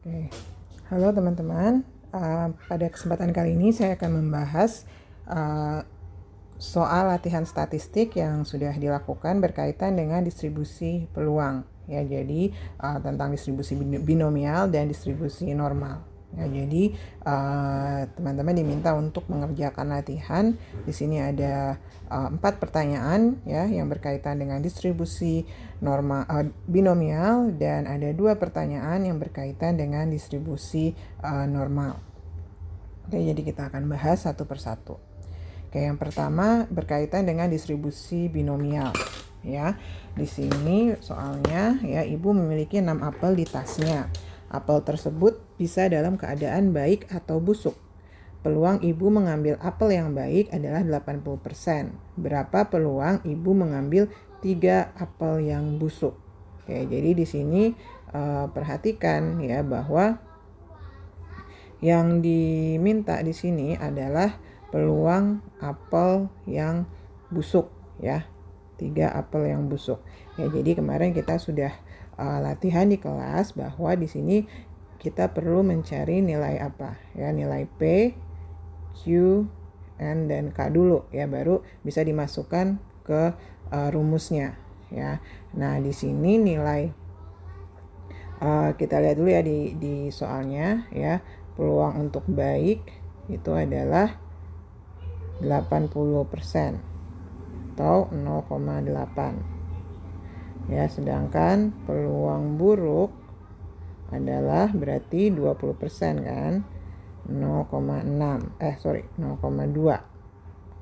Oke. Halo teman-teman, pada kesempatan kali ini saya akan membahas soal latihan statistik yang sudah dilakukan berkaitan dengan distribusi peluang. Ya, jadi tentang distribusi binomial dan distribusi normal. Ya, jadi teman-teman diminta untuk mengerjakan latihan. Di sini ada 4 pertanyaan ya yang berkaitan dengan distribusi normal binomial, dan ada 2 pertanyaan yang berkaitan dengan distribusi normal. Oke, jadi kita akan bahas satu persatu. Oke, yang pertama berkaitan dengan distribusi binomial. Ya, di sini soalnya ya, ibu memiliki 6 apel di tasnya. Apel tersebut bisa dalam keadaan baik atau busuk. Peluang ibu mengambil apel yang baik adalah 80%. Berapa peluang ibu mengambil 3 apel yang busuk? Oke, jadi di sini perhatikan ya bahwa yang diminta di sini adalah peluang apel yang busuk ya. 3 apel yang busuk. Ya, jadi kemarin kita sudah latihan di kelas bahwa di sini kita perlu mencari nilai apa? Ya, nilai P, Q, N, dan K dulu ya, baru bisa dimasukkan ke rumusnya ya. Nah, di sini nilai kita lihat dulu ya di soalnya ya. Peluang untuk baik itu adalah 80% atau 0,8 ya, sedangkan peluang buruk adalah berarti 20% kan, 0,2.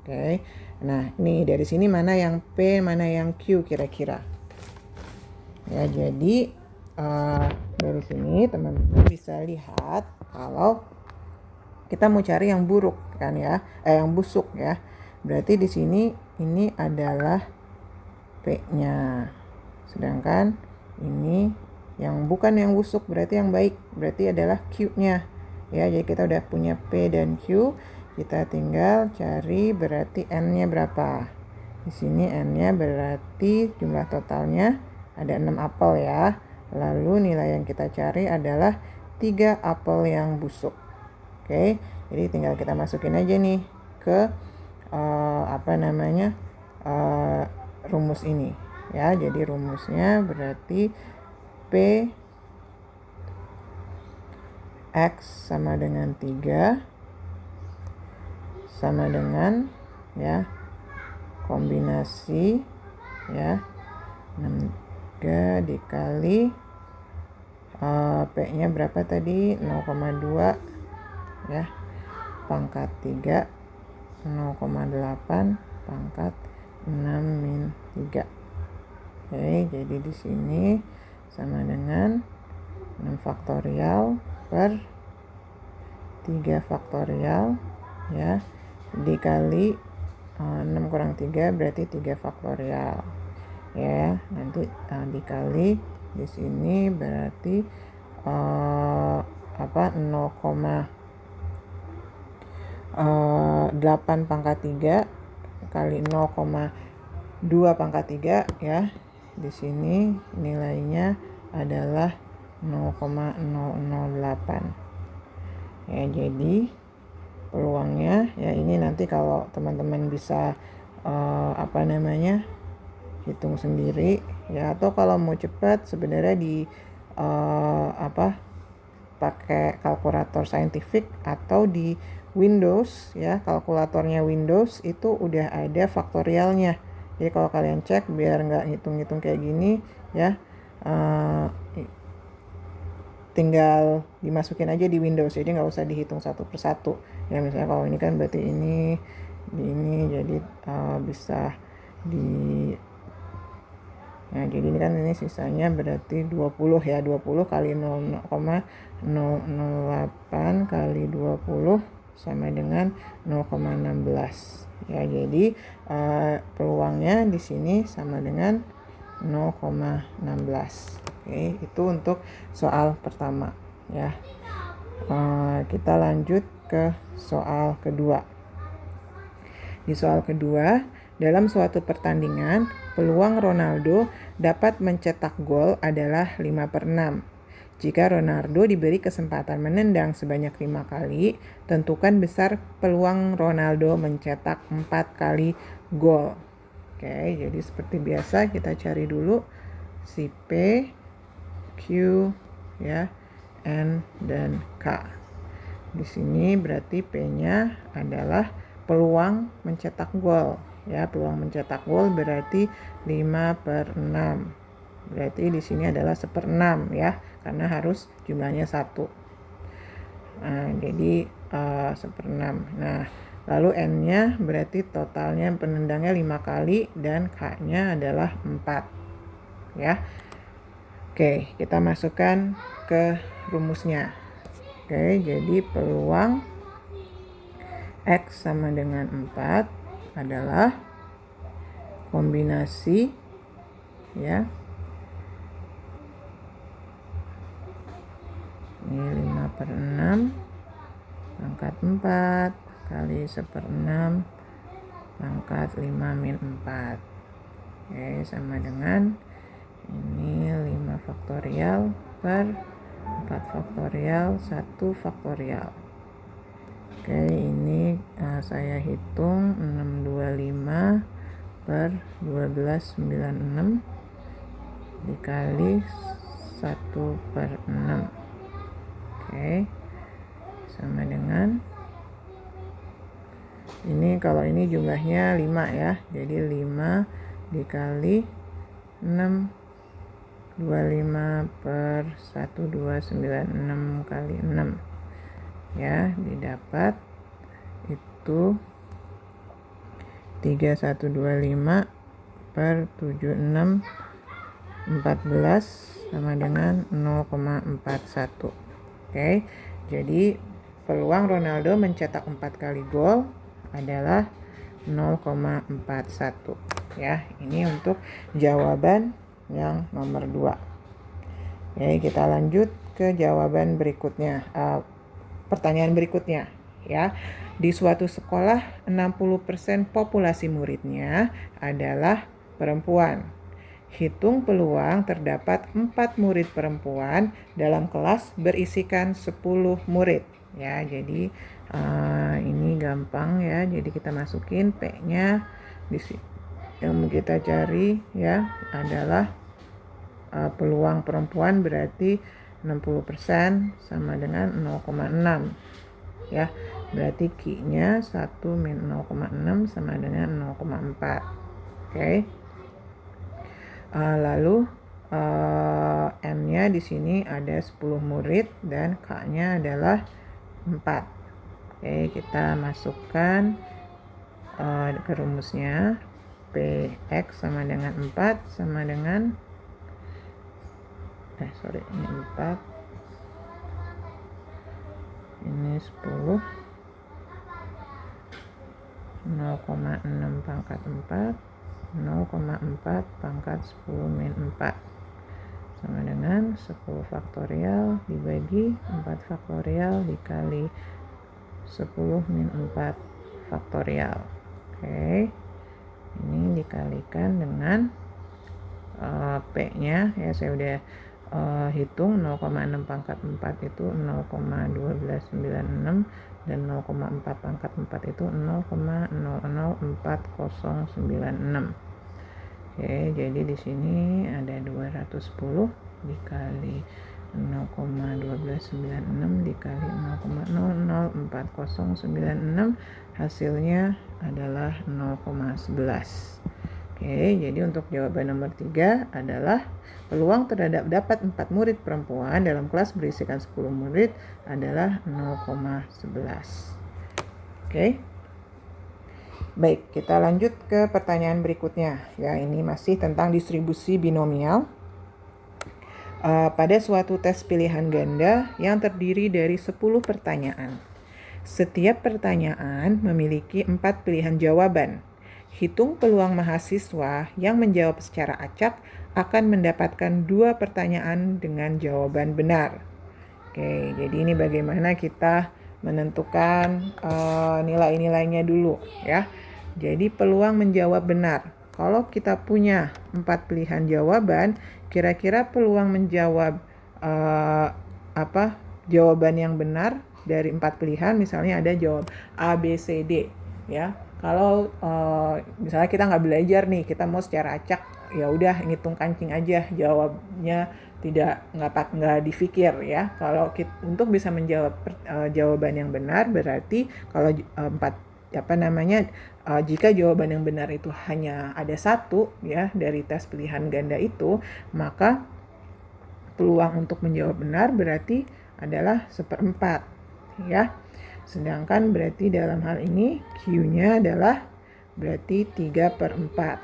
Oke. Nah, ini dari sini mana yang P, mana yang Q kira-kira. Ya, jadi dari sini teman-teman bisa lihat kalau kita mau cari yang buruk kan ya, yang busuk ya. Berarti di sini ini adalah P-nya. Sedangkan ini yang bukan yang busuk, berarti yang baik, berarti adalah Q-nya. Ya, jadi kita udah punya P dan Q, kita tinggal cari berarti N-nya berapa. Di sini N-nya berarti jumlah totalnya ada 6 apel ya. Lalu nilai yang kita cari adalah 3 apel yang busuk. Oke, jadi tinggal kita masukin aja nih ke rumus ini ya. Jadi rumusnya berarti P X sama dengan 3 sama dengan ya kombinasi ya 3 dikali P-nya berapa tadi, 0,2 ya, pangkat 3, 0,8 pangkat 6 min 3. Oke, jadi di sini sama dengan 6 faktorial per 3 faktorial ya, dikali 6 kurang 3 berarti 3 faktorial ya. Nanti dikali di sini berarti 0,8 pangkat 3 kali 0,2 pangkat 3 ya. Di sini nilainya adalah 0,008. Ya, jadi peluangnya ya ini nanti kalau teman-teman bisa hitung sendiri ya, atau kalau mau cepat sebenarnya pakai kalkulator saintifik atau di Windows ya, kalkulatornya Windows itu udah ada faktorialnya. Jadi kalau kalian cek biar nggak hitung-hitung kayak gini ya, tinggal dimasukin aja di Windows, jadi nggak usah dihitung satu persatu ya. Misalnya kalau ini kan berarti ini jadi bisa jadi ini kan ini sisanya berarti 20 ya, 20 kali 0,008 kali 20 sama dengan 0,16 ya. Jadi peluangnya di sini sama dengan 0,16. Oke, itu untuk soal pertama ya. Kita lanjut ke soal kedua. Di soal kedua, dalam suatu pertandingan, peluang Ronaldo dapat mencetak gol adalah 5/6. Jika Ronaldo diberi kesempatan menendang sebanyak 5 kali, tentukan besar peluang Ronaldo mencetak 4 kali gol. Oke, jadi seperti biasa kita cari dulu si P, Q, ya, N, dan K. Di sini berarti P-nya adalah peluang mencetak gol. Ya, peluang mencetak gol berarti 5/6. Berarti di sini adalah 1/6 ya, karena harus jumlahnya 1. Nah, jadi 1/6. Nah, lalu N-nya berarti totalnya penendangnya 5 kali dan K-nya adalah 4. Ya. Oke, kita masukkan ke rumusnya. Oke, jadi peluang X sama dengan 4 adalah kombinasi, ya, ini 5/6 pangkat 4 kali 1/6 pangkat 5-4. Oke, sama dengan ini 5 faktorial per 4 faktorial 1 faktorial. Oke, ini saya hitung 625 per 1296 dikali 1/6. Oke, sama dengan ini, kalau ini jumlahnya 5 ya, jadi 5 dikali 6, 25 per 1296 kali 6 ya, didapat itu 3125 per 7614 sama dengan 0,41. Oke, jadi peluang Ronaldo mencetak 4 kali gol adalah 0,41 ya. Ini untuk jawaban yang nomor 2. Oke, kita lanjut ke jawaban berikutnya. Pertanyaan berikutnya ya. Di suatu sekolah 60% populasi muridnya adalah perempuan. Hitung peluang terdapat 4 murid perempuan dalam kelas berisikan 10 murid. Ya, jadi ini gampang ya. Jadi kita masukin P-nya di sini. Yang mau kita cari ya adalah peluang perempuan berarti 60% sama dengan 0,6. Ya, berarti Q-nya 1 min 0,6 sama dengan 0,4. Oke. Lalu M-nya di sini ada 10 murid dan K-nya adalah 4. Oke, kita masukkan ke rumusnya. Px sama dengan 4 sama dengan ini 4, ini 10, 0,6 pangkat 4, 0,4 pangkat 10 min 4 sama dengan 10 faktorial dibagi 4 faktorial dikali 10 min 4 faktorial. Oke, ini dikalikan dengan P-nya ya, saya udah hitung 0,6 pangkat 4 itu 0,1296 dan 0,4 pangkat 4 itu 0,004096. Oke, jadi di sini ada 210 dikali 0,1296 dikali 0,004096, hasilnya adalah 0,11. Oke, jadi untuk jawaban nomor 3 adalah peluang terhadap dapat 4 murid perempuan dalam kelas berisikan 10 murid adalah 0,11. Oke. Baik, kita lanjut ke pertanyaan berikutnya. Ya, ini masih tentang distribusi binomial. Pada suatu tes pilihan ganda yang terdiri dari 10 pertanyaan. Setiap pertanyaan memiliki 4 pilihan jawaban. Hitung peluang mahasiswa yang menjawab secara acak akan mendapatkan 2 pertanyaan dengan jawaban benar. Oke, jadi ini bagaimana kita menentukan nilai-nilainya dulu ya. Jadi peluang menjawab benar. Kalau kita punya 4 pilihan jawaban, kira-kira peluang menjawab jawaban yang benar dari 4 pilihan, misalnya ada jawab A, B, C, D ya. Kalau misalnya kita nggak belajar nih, kita mau secara acak, ya udah ngitung kancing aja, jawabnya nggak difikir ya. Kalau untuk bisa menjawab jawaban yang benar, berarti kalau jika jawaban yang benar itu hanya ada satu ya dari tes pilihan ganda itu, maka peluang untuk menjawab benar berarti adalah 1/4 ya. Sedangkan berarti dalam hal ini Q-nya adalah berarti 3/4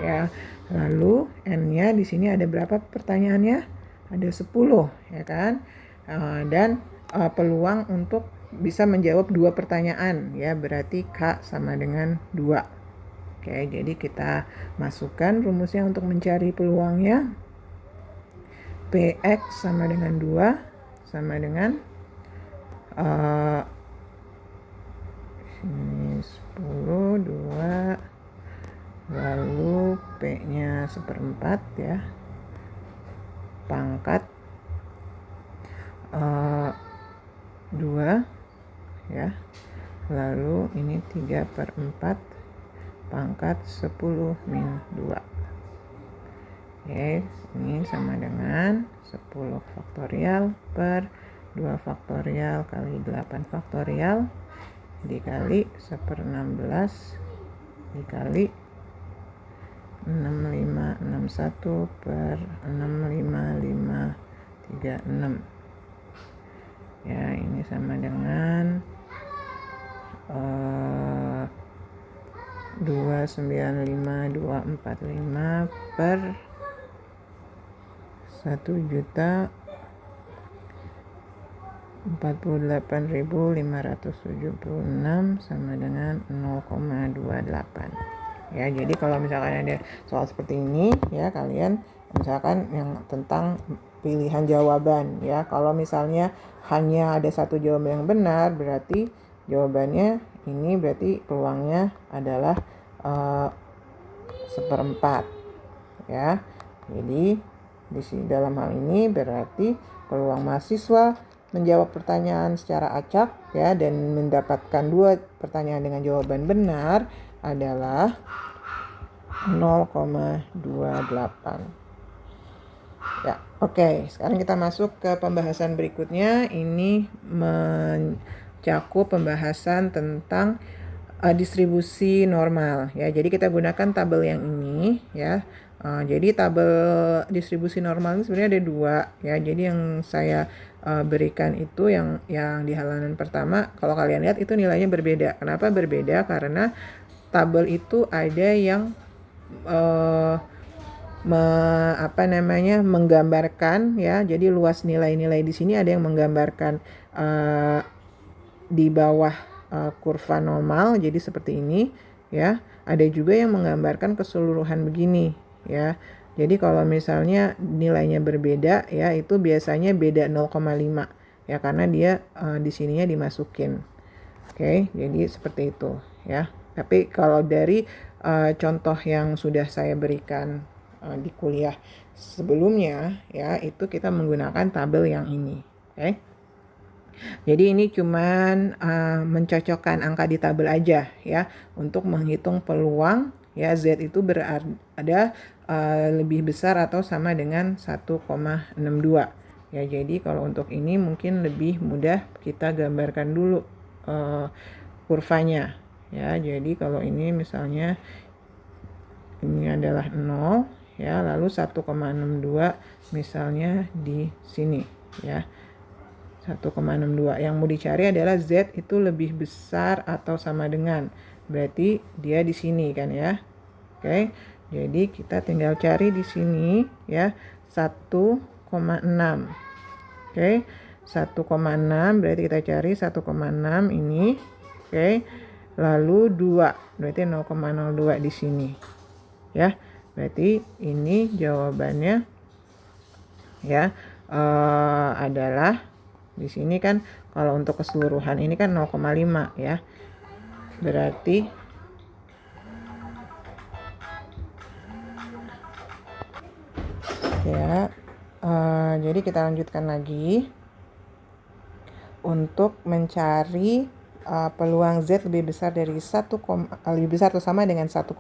ya. Lalu N-nya di sini ada berapa pertanyaannya? Ada 10 ya kan. Dan peluang untuk bisa menjawab 2 pertanyaan ya, berarti K sama dengan 2. Oke, jadi kita masukkan rumusnya untuk mencari peluangnya. PX sama dengan 2 sama dengan sini 10, 2, lalu P-nya 1/4 ya, pangkat 2 ya, lalu ini 3/4 pangkat 10 min 2. Oke, ini sama dengan 10 faktorial per 2 faktorial kali 8 faktorial dikali 1/16 dikali 6561 per 65536 ya, ini sama dengan 295245 per 1.048.576 sama dengan 0,28 ya. Jadi kalau misalkan ada soal seperti ini ya, kalian misalkan yang tentang pilihan jawaban ya, kalau misalnya hanya ada satu jawaban yang benar, berarti jawabannya ini berarti peluangnya adalah 1/4 ya. Jadi dalam hal ini berarti peluang mahasiswa menjawab pertanyaan secara acak ya dan mendapatkan 2 pertanyaan dengan jawaban benar adalah 0,28 ya. Oke, sekarang kita masuk ke pembahasan berikutnya. Ini mencakup pembahasan tentang distribusi normal ya. Jadi kita gunakan tabel yang ini ya. Jadi tabel distribusi normal ini sebenarnya ada 2 ya. Jadi yang saya berikan itu yang di halaman pertama, kalau kalian lihat itu nilainya berbeda. Kenapa berbeda? Karena tabel itu ada yang menggambarkan ya. Jadi luas nilai-nilai di sini ada yang menggambarkan di bawah kurva normal, jadi seperti ini ya. Ada juga yang menggambarkan keseluruhan begini ya. Jadi kalau misalnya nilainya berbeda ya, itu biasanya beda 0,5 ya, karena dia di sininya dimasukin. Oke, jadi seperti itu ya. Tapi kalau dari contoh yang sudah saya berikan di kuliah sebelumnya ya, itu kita menggunakan tabel yang ini. Oke. Jadi ini cuman mencocokkan angka di tabel aja ya, untuk menghitung peluang ya Z itu ada lebih besar atau sama dengan 1,62 ya. Jadi kalau untuk ini mungkin lebih mudah kita gambarkan dulu kurvanya ya. Jadi kalau ini misalnya ini adalah 0 ya, lalu 1,62 misalnya di sini ya, 1,62. Yang mau dicari adalah Z itu lebih besar atau sama dengan, berarti dia di sini kan ya. Oke, jadi kita tinggal cari di sini ya, 1,6. Oke, 1,6 berarti kita cari 1,6 ini. Oke, lalu 2 berarti 0,02 di sini ya. Berarti ini jawabannya ya adalah di sini kan, kalau untuk keseluruhan ini kan 0,5 ya. Berarti ya Jadi kita lanjutkan lagi untuk mencari peluang Z lebih besar dari lebih besar atau sama dengan 1,62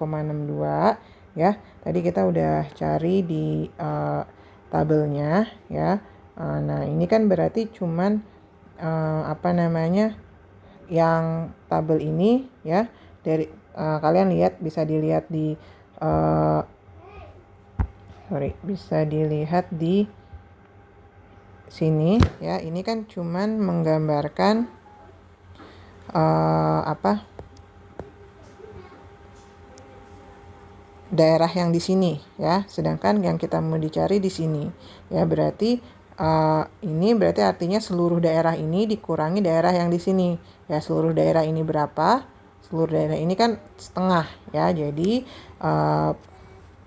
ya. Tadi kita udah cari di tabelnya ya. Nah, ini kan berarti cuman yang tabel ini ya, dari kalian lihat, bisa dilihat di bisa dilihat di sini ya. Ini kan cuman menggambarkan daerah yang di sini ya, sedangkan yang kita mau dicari di sini ya. Berarti ini berarti artinya seluruh daerah ini dikurangi daerah yang di sini ya. Seluruh daerah ini berapa? Seluruh daerah ini kan setengah ya. Jadi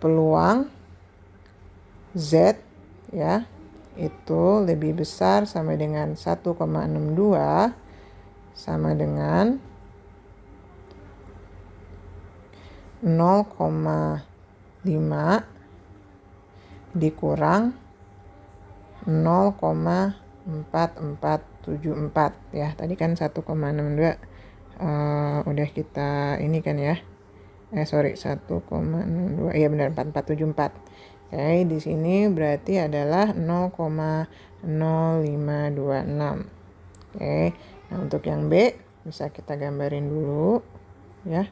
peluang Z ya itu lebih besar sama dengan 1,62 sama dengan 0,5 dikurang 0,4474 ya. Tadi kan 1,62 udah kita ini kan ya. 1,62. Iya benar, 4474. Oke, di sini berarti adalah 0,0526. Oke. Nah, untuk yang B bisa kita gambarin dulu ya.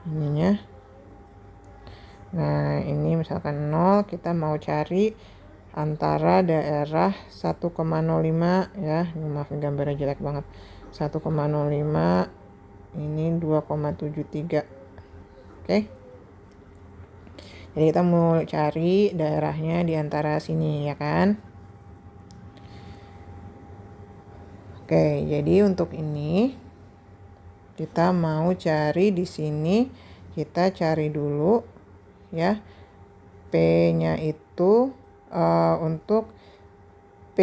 Ininya. Nah, ini misalkan 0, kita mau cari antara daerah 1,05 ya. Maaf, gambarnya jelek banget. 1,05 ini 2,73. Oke. Jadi kita mau cari daerahnya di antara sini ya kan. Oke, jadi untuk ini kita mau cari di sini, kita cari dulu ya. P-nya itu untuk P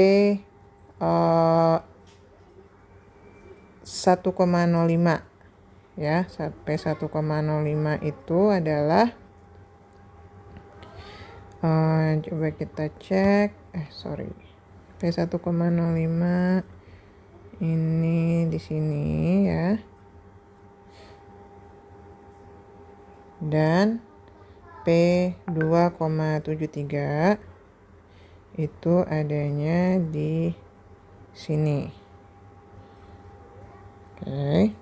1,05 ya. P 1,05 itu adalah coba kita cek. P 1,05 ini di sini ya. Dan P 2,73 itu adanya di sini. Oke.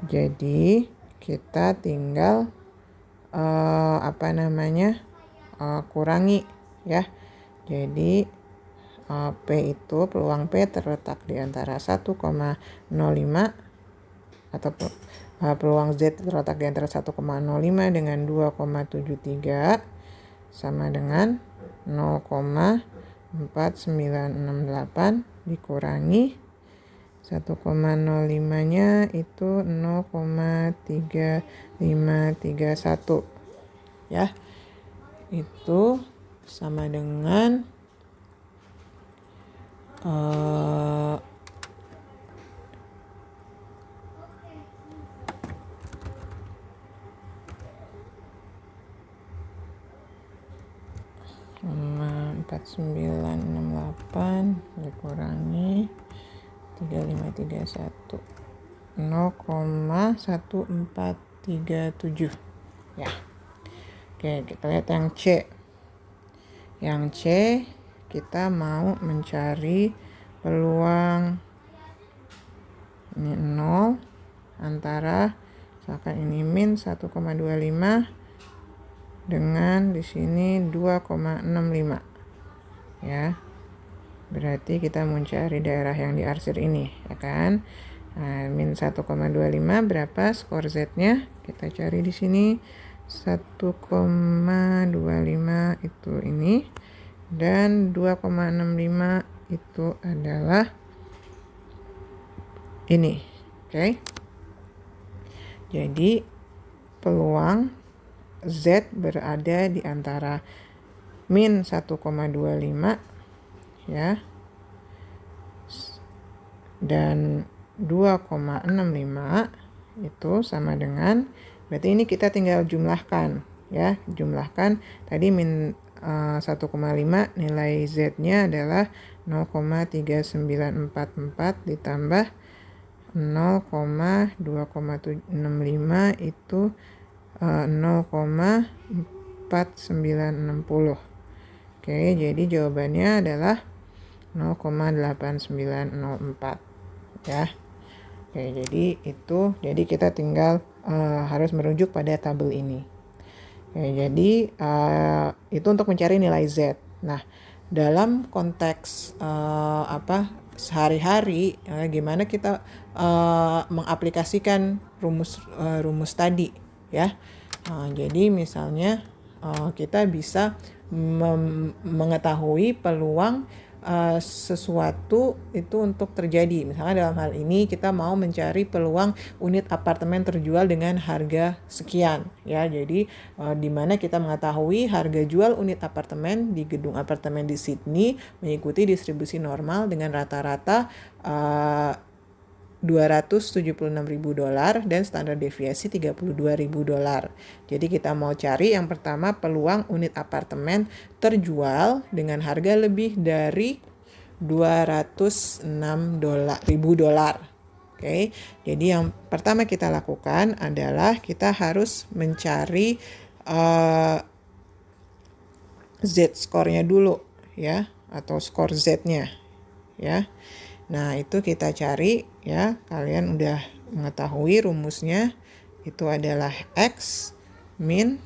Jadi kita tinggal kurangi ya. Jadi P itu, peluang P terletak di antara 1,05 atau peluang Z terletak di antara 1,05 dengan 2,73 sama dengan 0,4968 dikurangi 1,05-nya itu 0,3531 ya. Itu sama dengan 4968 dikurangi 3531 0,1437 ya. Oke, kita lihat yang C. Yang C kita mau mencari peluang ini 0 antara, misalkan ini min 1,25 dengan di sini 2,65 ya. Berarti kita mencari daerah yang diarsir ini ya kan. Nah, min 1,25 berapa skor Z-nya? Kita cari di sini 1,25 itu ini, dan 2,65 itu adalah ini. Oke. Jadi peluang Z berada di antara min 1,25 ya dan 2,65 itu sama dengan, berarti ini kita tinggal jumlahkan ya. Jumlahkan tadi min 1,5, nilai Z-nya adalah 0,3944 ditambah 0,2,65 itu 0,4960. Oke, jadi jawabannya adalah 0,8904 ya. Oke, jadi kita tinggal harus merujuk pada tabel ini. Oke, jadi itu untuk mencari nilai Z. Nah, dalam konteks sehari-hari, gimana kita mengaplikasikan rumus tadi ya. Jadi misalnya kita bisa mengetahui peluang sesuatu itu untuk terjadi. Misalnya dalam hal ini kita mau mencari peluang unit apartemen terjual dengan harga sekian ya. Jadi di mana kita mengetahui harga jual unit apartemen di gedung apartemen di Sydney mengikuti distribusi normal dengan rata-rata $276.000 dan standar deviasi $32.000. Jadi kita mau cari yang pertama peluang unit apartemen terjual dengan harga lebih dari $206.000. Oke. Jadi yang pertama kita lakukan adalah kita harus mencari Z-skornya dulu ya, atau skor Z-nya ya. Nah, itu kita cari ya. Kalian udah mengetahui rumusnya. Itu adalah X min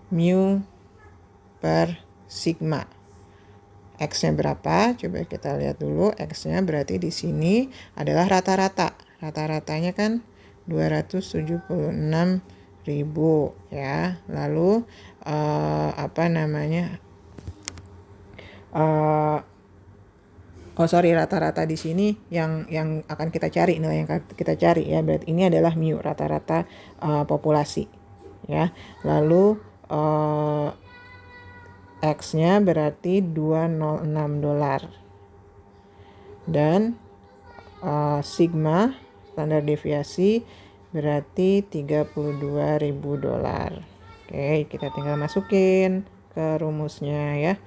mu per sigma. X-nya berapa? Coba kita lihat dulu. X-nya berarti di sini adalah rata-rata. Rata-ratanya kan 276.000 ya. Lalu rata-rata di sini yang akan kita cari, nilai yang kita cari ya. Berarti ini adalah mu, rata-rata populasi ya. Lalu X-nya berarti $206 dan sigma standar deviasi berarti $32.000. Oke, kita tinggal masukin ke rumusnya ya.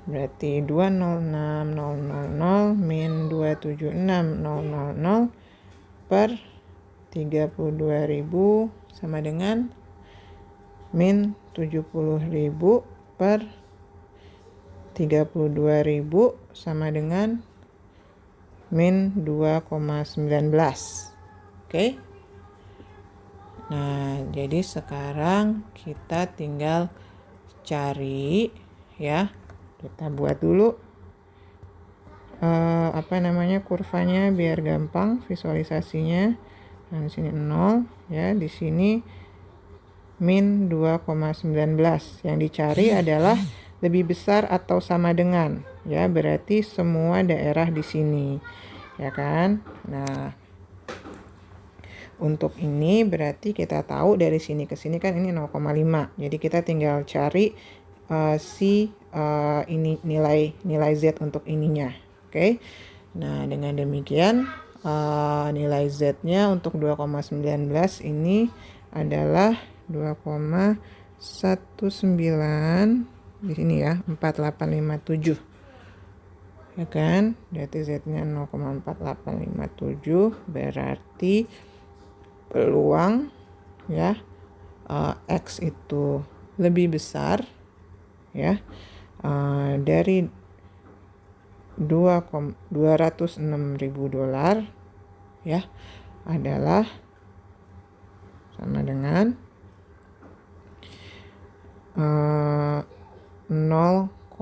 Berarti 206.000 min 276.000 per 32.000 sama dengan min 70.000 per 32.000 sama dengan min 2,19. Oke. Nah, jadi sekarang kita tinggal cari ya. Kita buat dulu kurvanya biar gampang visualisasinya. Nah, di sini 0 ya, di sini min 2,19. Yang dicari adalah lebih besar atau sama dengan ya, berarti semua daerah di sini ya kan. Nah, untuk ini berarti kita tahu dari sini ke sini kan ini 0,5. Jadi kita tinggal cari ini nilai Z untuk ininya. Oke. Nah, dengan demikian nilai Z-nya untuk 2,19 ini adalah 2,19 di sini ya, 4857. Ya kan? Berarti Z-nya 0,4857 berarti peluang ya X itu lebih besar ya dari $206.000 ya, adalah sama dengan 0,5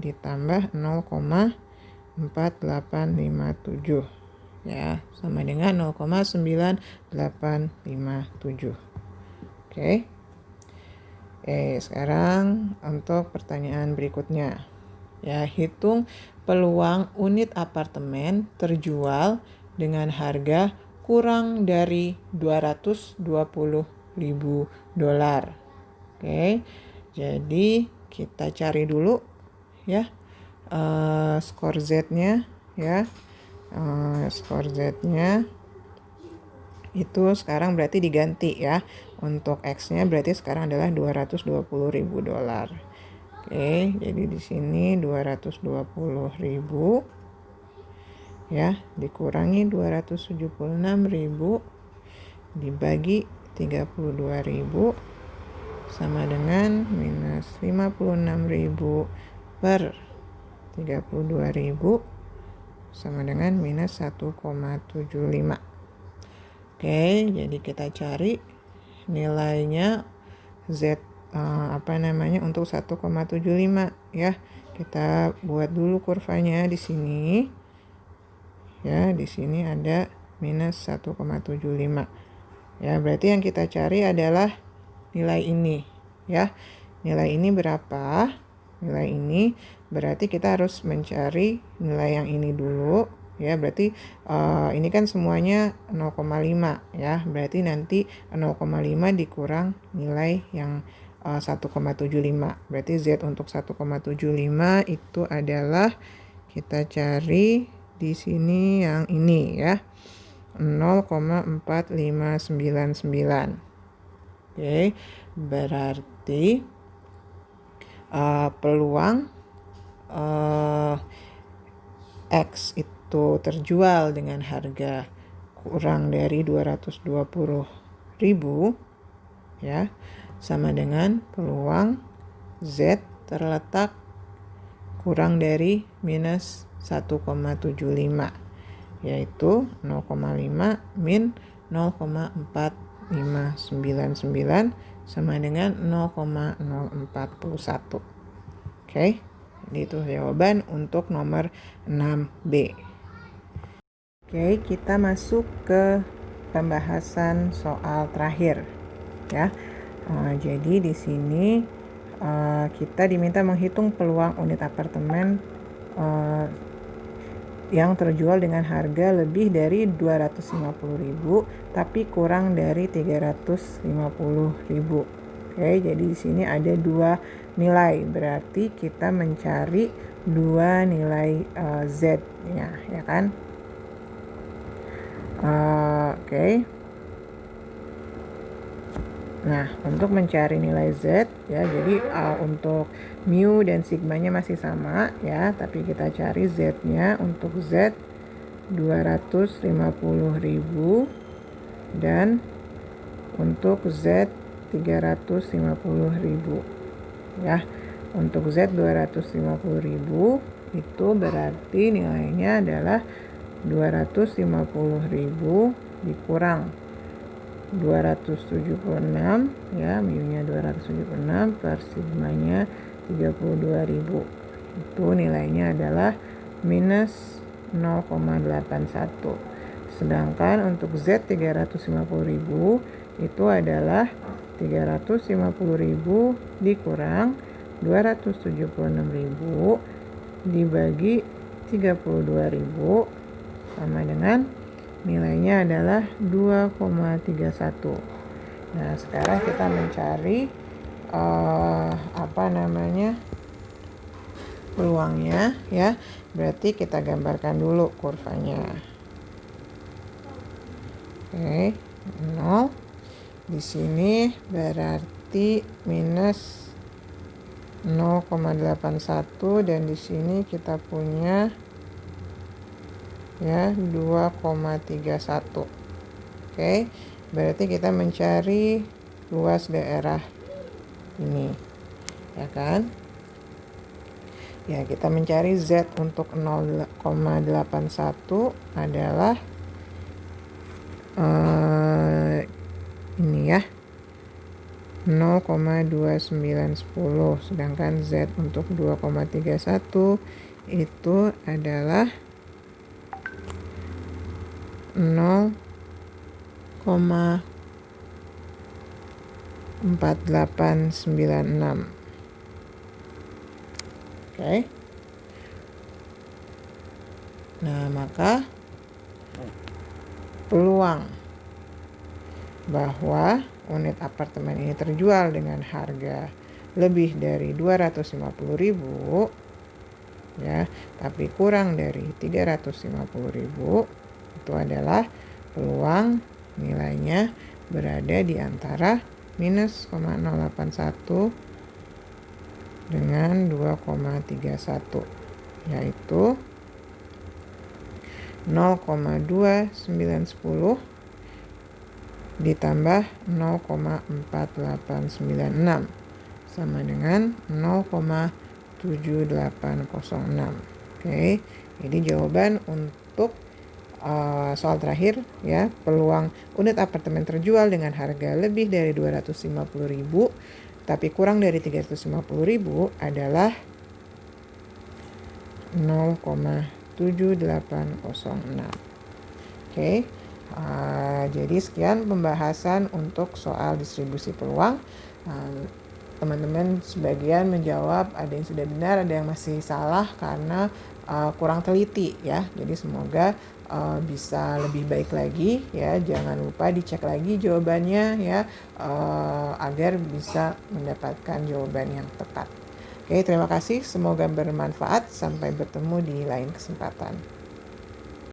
ditambah 0,4857 ya, sama dengan 0,9857. Oke. Sekarang untuk pertanyaan berikutnya. Ya, hitung peluang unit apartemen terjual dengan harga kurang dari $220.000. Oke. Jadi kita cari dulu ya skor Z-nya ya. Skor Z-nya itu sekarang berarti diganti ya. Untuk X-nya berarti sekarang adalah $220.000. Oke, jadi di sini 220.000 ya, dikurangi 276.000 dibagi 32.000 sama dengan minus 56.000 per 32.000 sama dengan minus 1,75. Oke, jadi kita cari nilainya Z untuk 1,75 ya. Kita buat dulu kurvanya di sini. Ya, di sini ada minus 1,75. Ya, berarti yang kita cari adalah nilai ini ya. Nilai ini berapa? Nilai ini berarti kita harus mencari nilai yang ini dulu ya. Berarti ini kan semuanya 0,5 ya. Berarti nanti 0,5 dikurang nilai yang 1,75. Berarti Z untuk 1,75 itu adalah, kita cari di sini yang ini ya, 0,4599. Oke, berarti peluang X itu terjual dengan harga kurang dari 220.000 ya, sama dengan peluang Z terletak kurang dari minus 1,75, yaitu 0,5 min 0,4599 sama dengan 0,041. Oke, jadi itu jawaban untuk nomor 6B. Oke, kita masuk ke pembahasan soal terakhir ya. Jadi di sini kita diminta menghitung peluang unit apartemen yang terjual dengan harga lebih dari 250.000 tapi kurang dari 350.000. Oke, jadi di sini ada dua nilai, berarti kita mencari dua nilai Z-nya ya kan. Oke. Nah, untuk mencari nilai Z ya, jadi untuk mu dan sigmanya masih sama ya, tapi kita cari Z-nya. Untuk Z 250.000 dan untuk Z 350.000 ya. Untuk Z 250.000 itu berarti nilainya adalah 250.000 dikurang 276 ya, mu-nya 276 per sigmanya 32.000. Itu nilainya adalah minus 0,81. Sedangkan untuk Z 350.000 itu adalah 350.000 dikurang 276.000 dibagi 32.000 sama dengan nilainya adalah 2,31. Nah, sekarang kita mencari peluangnya ya. Berarti kita gambarkan dulu kurvanya. Oke, 0. Di sini berarti minus 0,81 dan di sini kita punya ya 2,31. Oke, berarti kita mencari luas daerah ini ya kan. Ya, kita mencari Z untuk 0,81 adalah ini ya, 0,2910. Sedangkan Z untuk 2,31 itu adalah 0,4896. Oke. Nah, maka peluang bahwa unit apartemen ini terjual dengan harga lebih dari 250.000 ya, tapi kurang dari 350.000 itu adalah peluang nilainya berada di antara minus 0,081 dengan 2,31, yaitu 0,2910 ditambah 0,4896 sama dengan 0,7806. Oke, ini jawaban untuk soal terakhir ya. Peluang unit apartemen terjual dengan harga lebih dari 250.000 tapi kurang dari 350.000 adalah 0,7806. Oke. Jadi sekian pembahasan untuk soal distribusi peluang. Teman-teman sebagian menjawab, ada yang sudah benar, ada yang masih salah karena kurang teliti ya. Jadi semoga bisa lebih baik lagi ya. Jangan lupa dicek lagi jawabannya ya, agar bisa mendapatkan jawaban yang tepat. Oke, terima kasih. Semoga bermanfaat. Sampai bertemu di lain kesempatan.